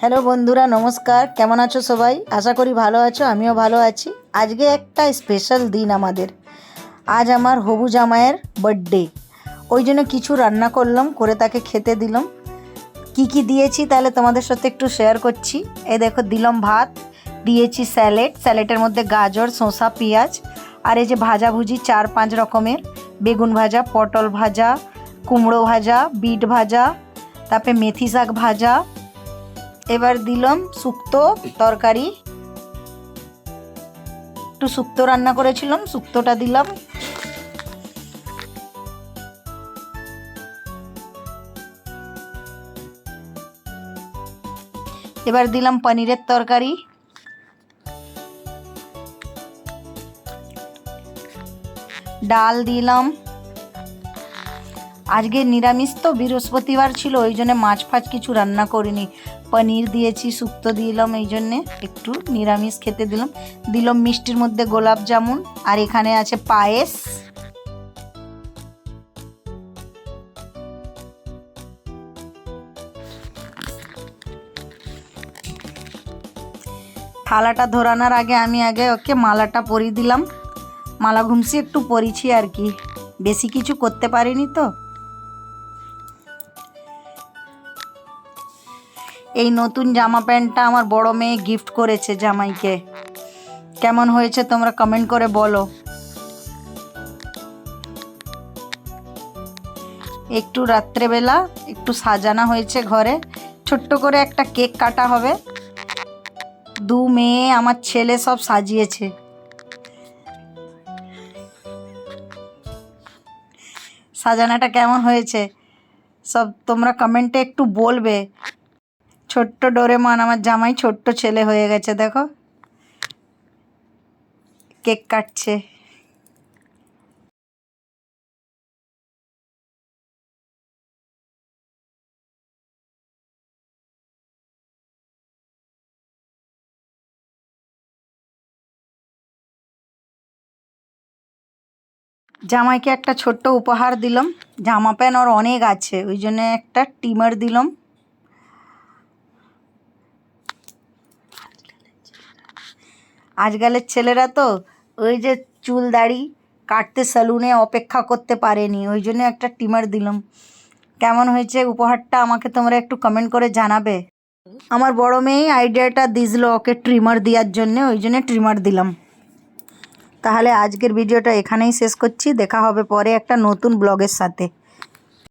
Hello বন্ধুরা, নমস্কার। কেমন আছো সবাই? আশা করি ভালো আছো, আমিও ভালো আছি। আজকে একটা স্পেশাল দিন আমাদের। আজ আমার হবু জামাইয়ের বার্থডে, ওই জন্য কিছু রান্না করলাম, করে তাকে খেতে দিলাম। কি দিয়েছি তাহলে তোমাদের সাথে একটু শেয়ার করছি। এই দেখো, দিলাম ভাত, দিয়েছি স্যালাডের মধ্যে গাজর, শসা, পেঁয়াজ, আর এই যে ভাজাভুজি 4-5 রকমের, বেগুন ভাজা, পটল ভাজা, কুমড়ো ভাজা, বিট ভাজা, তারপরে মেথি শাক ভাজা। এবার দিলাম শুক্তো তরকারি, একটু শুক্তো রান্না করেছিলাম, শুক্তোটা দিলাম। এবার দিলাম পনিরের তরকারি, ডাল দিলাম। আজকে নিরামিষ তো, বৃহস্পতিবার ছিল, ওই জন্য মাছ ফাছ কিছু রান্না করিনি। পনির দিয়েছি, শুক্তো দিলাম, এই জন্যে একটু নিরামিষ খেতে দিলাম। দিলাম মিষ্টির মধ্যে গোলাপ জামুন, আর এখানে আছে পায়েস। থালাটা ধরানোর আগে আমি ওকে মালাটা পরিয়ে দিলাম। মালা ঘুমসি একটু পরিছি আর কি, বেশি কিছু করতে পারিনি তো। এই নতুন জামা প্যান্টটা আমার বড় মেয়ে গিফট করেছে জামাইকে। কেমন হয়েছে তোমরা কমেন্ট করে বলো। একটু রাত্রেবেলা একটু সাজানো হয়েছে ঘরে, ছোট্ট করে একটা কেক কাটা হবে। 2 মেয়ে, আমার ছেলে সব সাজিয়েছে। সাজানোটা কেমন হয়েছে সব তোমরা কমেন্টে একটু বলবে। ছোট্ট ডোরেমন, আমার জামাই ছোট্ট ছেলে হয়ে গেছে, দেখো কেক কাটছে। জামাইকে একটা ছোট্ট উপহার দিলাম। জামা প্যান্ট ওর অনেক আছে, ওই জন্য একটা ট্রিমার দিলাম। আজকালের ছেলেরা তো ওই যে চুল দাড়ি কাটতে সেলুনে অপেক্ষা করতে পারেনি, ওই জন্য একটা ট্রিমার দিলাম। কেমন হয়েছে উপহারটা আমাকে তোমরা একটু কমেন্ট করে জানাবে। আমার বড় মেয়ে আইডিয়াটা দিয়েছিল ওকে ট্রিমার দেওয়ার জন্যে, ওই জন্য ট্রিমার দিলাম। তাহলে আজকের ভিডিওটা এখানেই শেষ করছি। দেখা হবে পরে একটা নতুন ব্লগের সাথে।